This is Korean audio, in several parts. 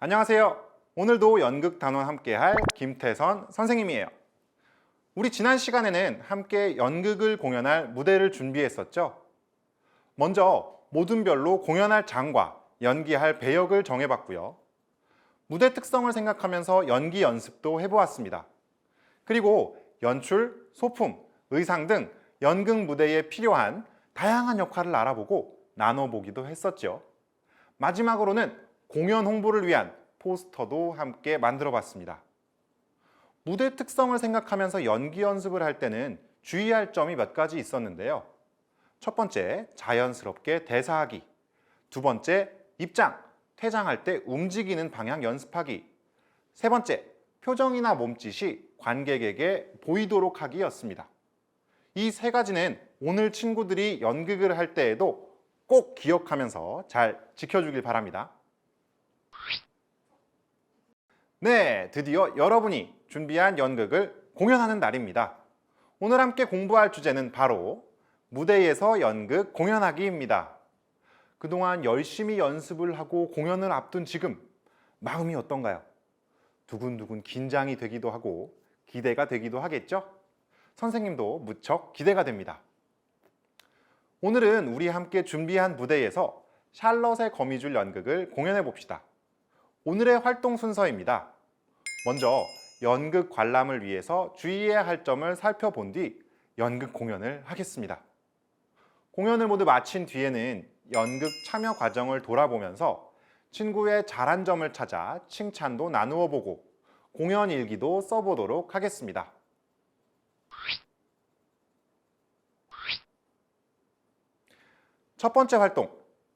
안녕하세요. 오늘도 연극 단원 함께할 김태선 선생님이에요. 우리 지난 시간에는 함께 연극을 공연할 무대를 준비했었죠. 먼저 모든 별로 공연할 장과 연기할 배역을 정해봤고요. 무대 특성을 생각하면서 연기 연습도 해보았습니다. 그리고 연출, 소품, 의상 등 연극 무대에 필요한 다양한 역할을 알아보고 나눠보기도 했었죠. 마지막으로는 공연 홍보를 위한 포스터도 함께 만들어 봤습니다. 무대 특성을 생각하면서 연기 연습을 할 때는 주의할 점이 몇 가지 있었는데요. 첫 번째, 자연스럽게 대사하기. 두 번째, 입장, 퇴장할 때 움직이는 방향 연습하기. 세 번째, 표정이나 몸짓이 관객에게 보이도록 하기였습니다. 이 세 가지는 오늘 친구들이 연극을 할 때에도 꼭 기억하면서 잘 지켜주길 바랍니다. 네, 드디어 여러분이 준비한 연극을 공연하는 날입니다. 오늘 함께 공부할 주제는 바로 무대에서 연극 공연하기입니다. 그동안 열심히 연습을 하고 공연을 앞둔 지금 마음이 어떤가요? 두근두근 긴장이 되기도 하고 기대가 되기도 하겠죠? 선생님도 무척 기대가 됩니다. 오늘은 우리 함께 준비한 무대에서 샬럿의 거미줄 연극을 공연해 봅시다. 오늘의 활동 순서입니다. 먼저 연극 관람을 위해서 주의해야 할 점을 살펴본 뒤 연극 공연을 하겠습니다. 공연을 모두 마친 뒤에는 연극 참여 과정을 돌아보면서 친구의 잘한 점을 찾아 칭찬도 나누어 보고 공연 일기도 써보도록 하겠습니다. 첫 번째 활동,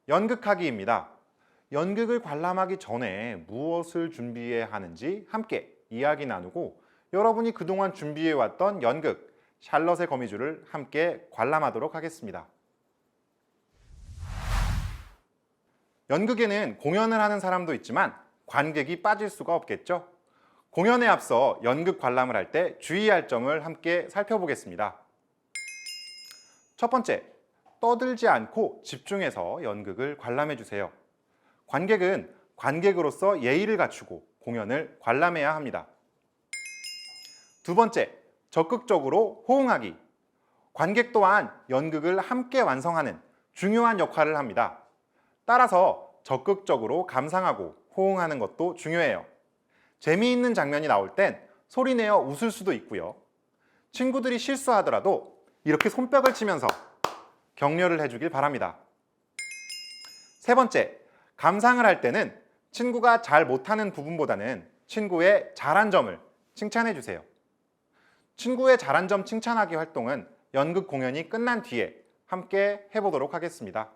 연극하기입니다. 연극을 관람하기 전에 무엇을 준비해야 하는지 함께 이야기 나누고 여러분이 그동안 준비해왔던 연극 샬럿의 거미줄을 함께 관람하도록 하겠습니다. 연극에는 공연을 하는 사람도 있지만 관객이 빠질 수가 없겠죠? 공연에 앞서 연극 관람을 할 때 주의할 점을 함께 살펴보겠습니다. 첫 번째, 떠들지 않고 집중해서 연극을 관람해 주세요. 관객은 관객으로서 예의를 갖추고 공연을 관람해야 합니다. 두 번째, 적극적으로 호응하기. 관객 또한 연극을 함께 완성하는 중요한 역할을 합니다. 따라서 적극적으로 감상하고 호응하는 것도 중요해요. 재미있는 장면이 나올 땐 소리내어 웃을 수도 있고요. 친구들이 실수하더라도 이렇게 손뼉을 치면서 격려를 해주길 바랍니다. 세 번째, 감상을 할 때는 친구가 잘 못하는 부분보다는 친구의 잘한 점을 칭찬해 주세요. 친구의 잘한 점 칭찬하기 활동은 연극 공연이 끝난 뒤에 함께 해보도록 하겠습니다.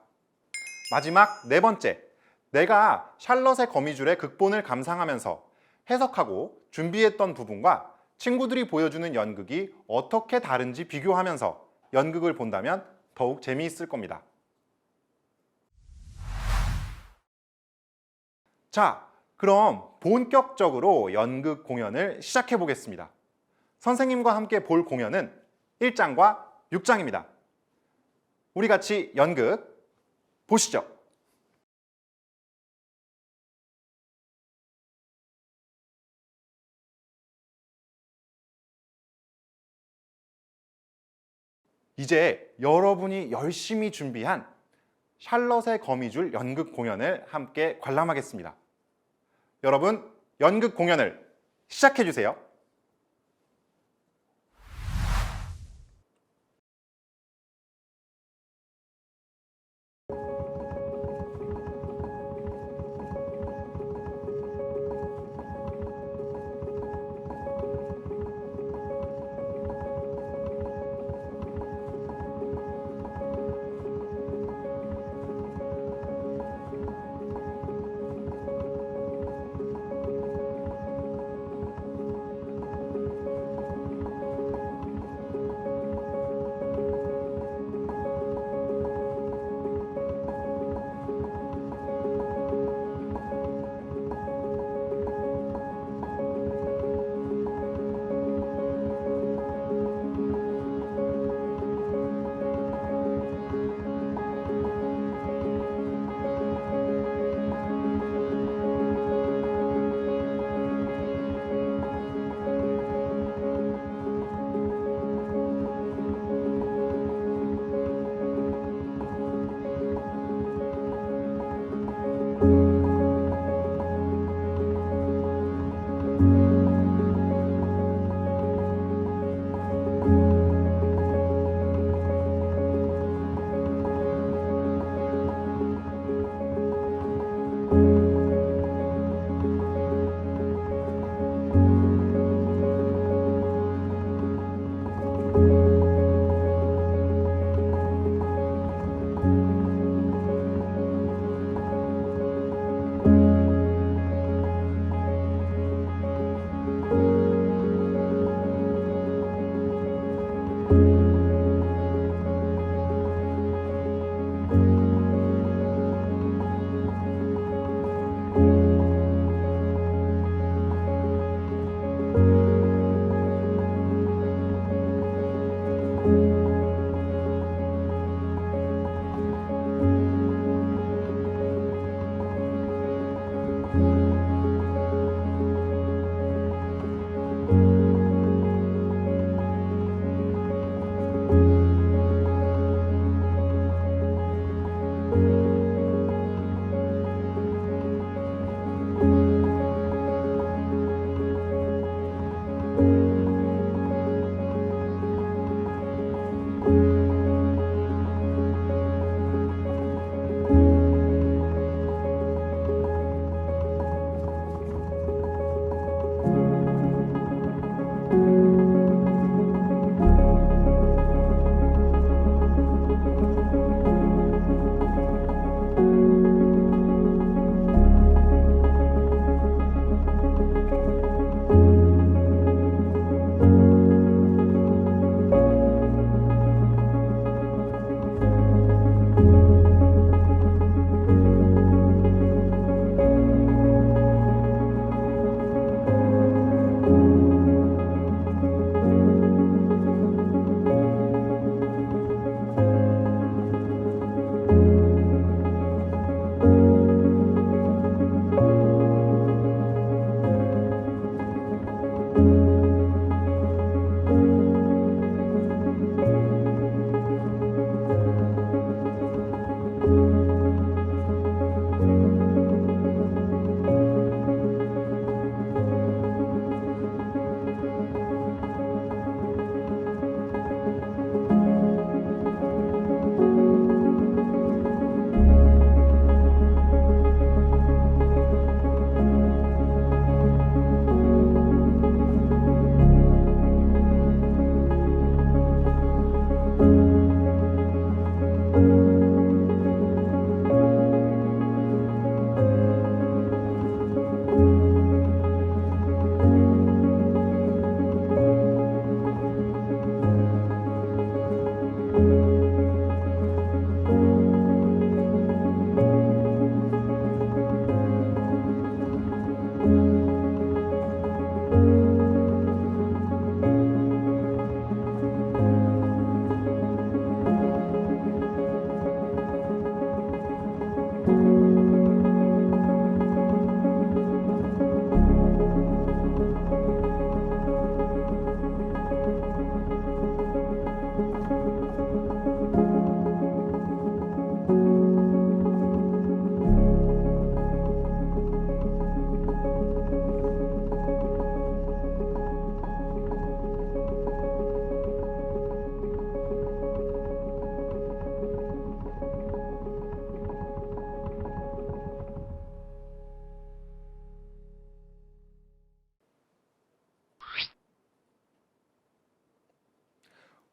마지막 네 번째, 내가 샬럿의 거미줄의 극본을 감상하면서 해석하고 준비했던 부분과 친구들이 보여주는 연극이 어떻게 다른지 비교하면서 연극을 본다면 더욱 재미있을 겁니다. 자, 그럼 본격적으로 연극 공연을 시작해 보겠습니다. 선생님과 함께 볼 공연은 1장과 6장입니다. 우리 같이 연극 보시죠. 이제 여러분이 열심히 준비한 샬럿의 거미줄 연극 공연을 함께 관람하겠습니다. 여러분, 연극 공연을 시작해 주세요.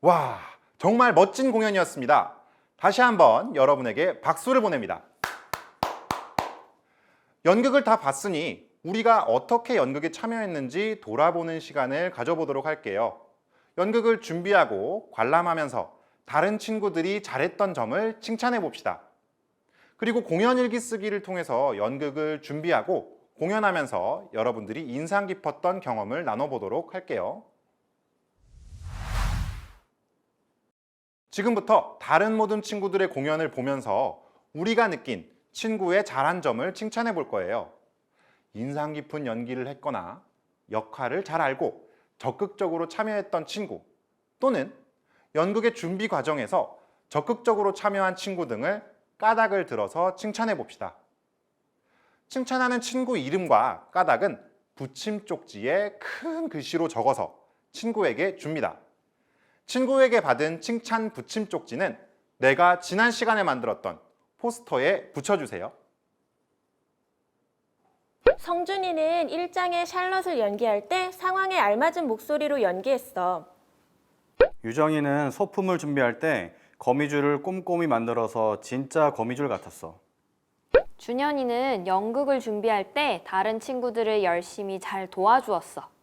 와, 정말 멋진 공연이었습니다. 다시 한번 여러분에게 박수를 보냅니다. 연극을 다 봤으니 우리가 어떻게 연극에 참여했는지 돌아보는 시간을 가져보도록 할게요. 연극을 준비하고 관람하면서 다른 친구들이 잘했던 점을 칭찬해 봅시다. 그리고 공연 일기 쓰기를 통해서 연극을 준비하고 공연하면서 여러분들이 인상 깊었던 경험을 나눠보도록 할게요. 지금부터 다른 모든 친구들의 공연을 보면서 우리가 느낀 친구의 잘한 점을 칭찬해 볼 거예요. 인상 깊은 연기를 했거나 역할을 잘 알고 적극적으로 참여했던 친구, 또는 연극의 준비 과정에서 적극적으로 참여한 친구 등을 까닭을 들어서 칭찬해 봅시다. 칭찬하는 친구 이름과 까닭은 붙임 쪽지에 큰 글씨로 적어서 친구에게 줍니다. 친구에게 받은 칭찬 붙임 쪽지는 내가 지난 시간에 만들었던 포스터에 붙여주세요. 성준이는 1장의 샬럿을 연기할 때 상황에 알맞은 목소리로 연기했어. 유정이는 소품을 준비할 때 거미줄을 꼼꼼히 만들어서 진짜 거미줄 같았어. 준현이는 연극을 준비할 때 다른 친구들을 열심히 잘 도와주었어.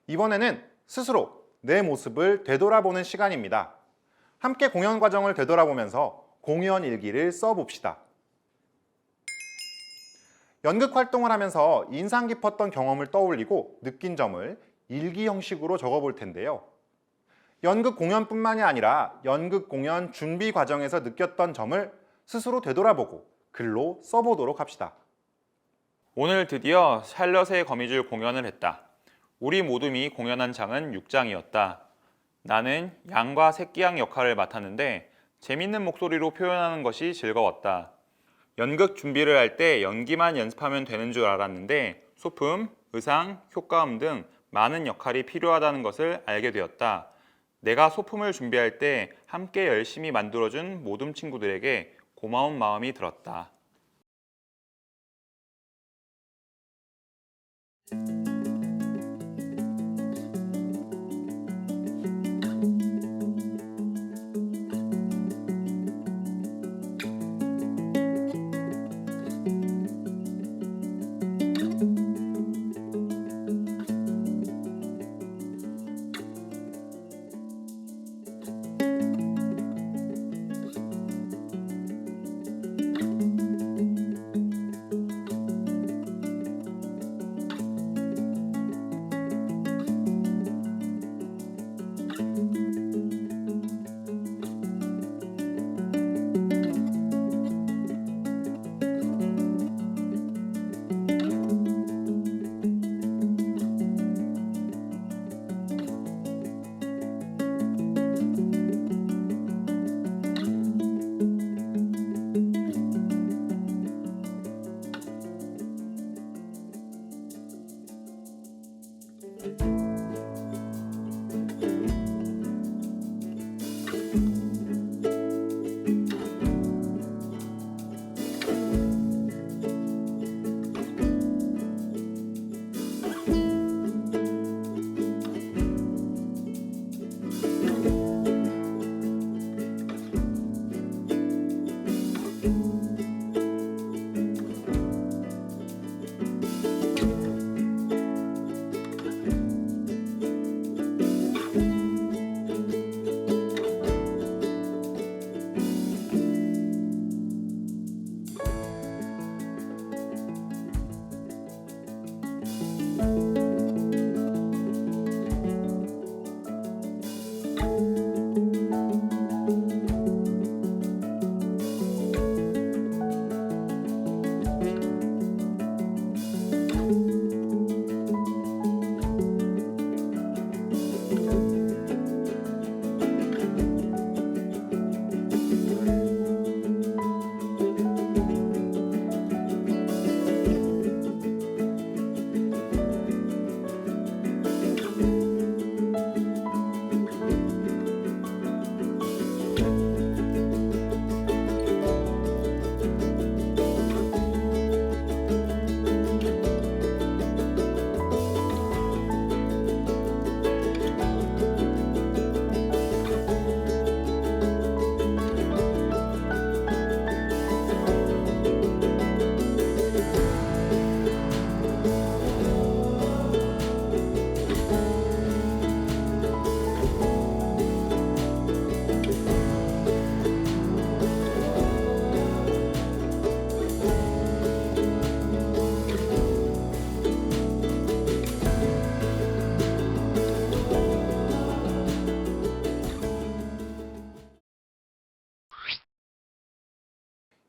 이번에는 스스로 내 모습을 되돌아보는 시간입니다. 함께 공연 과정을 되돌아보면서 공연 일기를 써봅시다. 연극 활동을 하면서 인상 깊었던 경험을 떠올리고 느낀 점을 일기 형식으로 적어볼 텐데요. 연극 공연뿐만이 아니라 연극 공연 준비 과정에서 느꼈던 점을 스스로 되돌아보고 글로 써보도록 합시다. 오늘 드디어 샬럿의 거미줄 공연을 했다. 우리 모둠이 공연한 장은 6장이었다. 나는 양과 새끼양 역할을 맡았는데 재밌는 목소리로 표현하는 것이 즐거웠다. 연극 준비를 할 때 연기만 연습하면 되는 줄 알았는데 소품, 의상, 효과음 등 많은 역할이 필요하다는 것을 알게 되었다. 내가 소품을 준비할 때 함께 열심히 만들어준 모둠 친구들에게 고마운 마음이 들었다.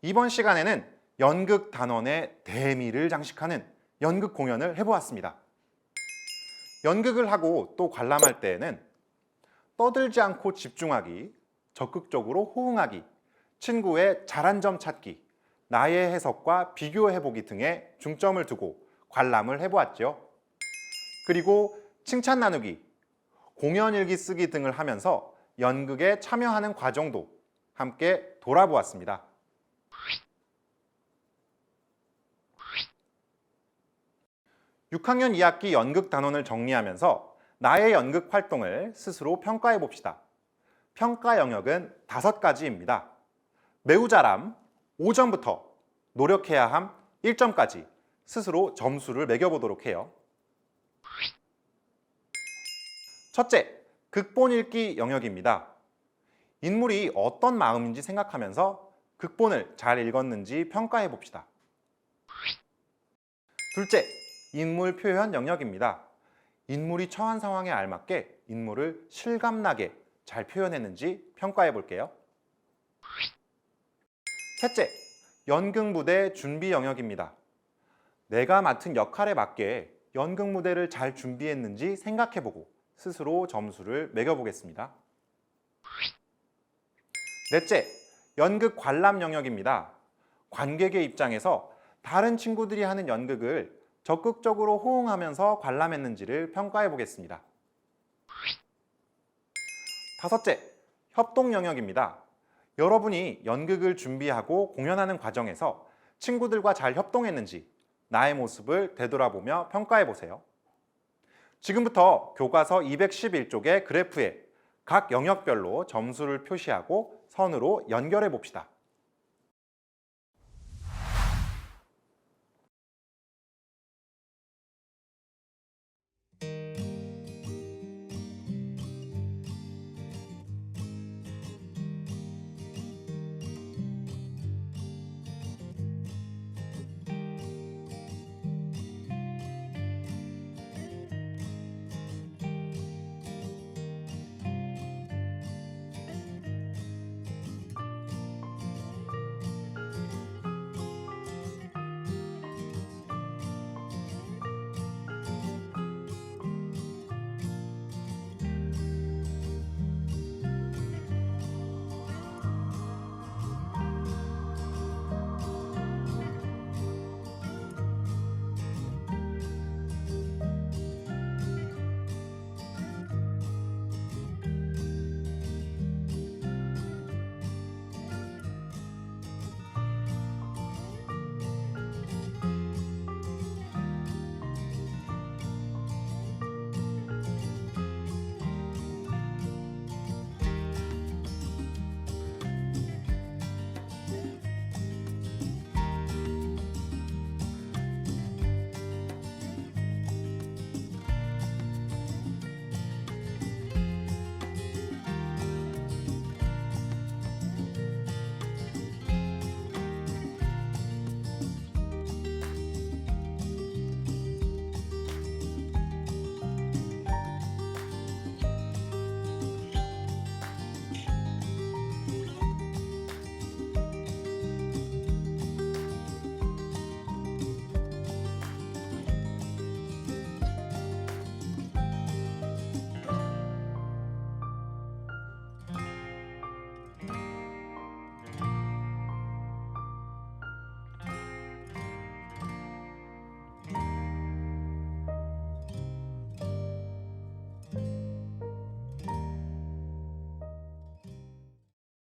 이번 시간에는 연극 단원의 대미를 장식하는 연극 공연을 해보았습니다. 연극을 하고 또 관람할 때에는 떠들지 않고 집중하기, 적극적으로 호응하기, 친구의 잘한 점 찾기, 나의 해석과 비교해보기 등에 중점을 두고 관람을 해보았죠. 그리고 칭찬 나누기, 공연 일기 쓰기 등을 하면서 연극에 참여하는 과정도 함께 돌아보았습니다. (6학년 2학기) 연극 단원을 정리하면서 나의 연극 활동을 스스로 평가해 봅시다. 평가 영역은 5가지입니다. 매우 잘함 5점부터 노력해야 함 1점까지 스스로 점수를 매겨보도록 해요. 첫째, 극본 읽기 영역입니다. 인물이 어떤 마음인지 생각하면서 극본을 잘 읽었는지 평가해 봅시다. 둘째, 인물 표현 영역입니다. 인물이 처한 상황에 알맞게 인물을 실감나게 잘 표현했는지 평가해 볼게요. 셋째, 연극 무대 준비 영역입니다. 내가 맡은 역할에 맞게 연극 무대를 잘 준비했는지 생각해보고 스스로 점수를 매겨보겠습니다. 넷째, 연극 관람 영역입니다. 관객의 입장에서 다른 친구들이 하는 연극을 적극적으로 호응하면서 관람했는지를 평가해 보겠습니다. 다섯째, 협동 영역입니다. 여러분이 연극을 준비하고 공연하는 과정에서 친구들과 잘 협동했는지 나의 모습을 되돌아보며 평가해 보세요. 지금부터 교과서 211쪽의 그래프에 각 영역별로 점수를 표시하고 선으로 연결해 봅시다.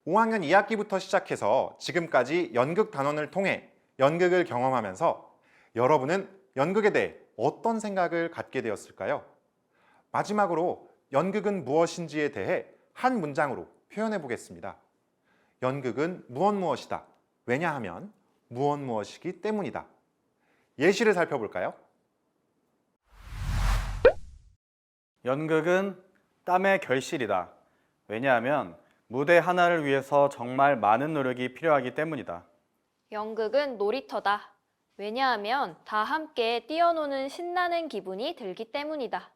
오 학년 2학기부터 시작해서 지금까지 연극 단원을 통해 연극을 경험하면서 여러분은 연극에 대해 어떤 생각을 갖게 되었을까요? 마지막으로 연극은 무엇인지에 대해 한 문장으로 표현해 보겠습니다. 연극은 무엇이다. 왜냐하면 무엇이기 때문이다. 예시를 살펴볼까요? 연극은 땀의 결실이다. 왜냐하면 무대 하나를 위해서 정말 많은 노력이 필요하기 때문이다. 연극은 놀이터다. 왜냐하면 다 함께 뛰어노는 신나는 기분이 들기 때문이다.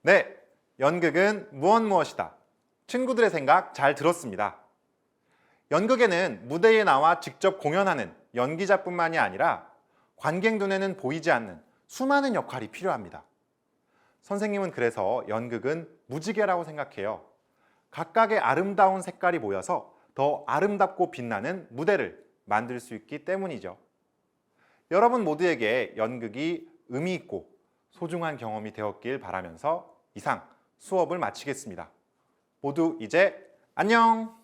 네, 연극은 무엇이다. 친구들의 생각 잘 들었습니다. 연극에는 무대에 나와 직접 공연하는 연기자뿐만이 아니라 관객 눈에는 보이지 않는 수많은 역할이 필요합니다. 선생님은 그래서 연극은 무지개라고 생각해요. 각각의 아름다운 색깔이 모여서 더 아름답고 빛나는 무대를 만들 수 있기 때문이죠. 여러분 모두에게 연극이 의미 있고 소중한 경험이 되었길 바라면서 이상 수업을 마치겠습니다. 모두 이제 안녕!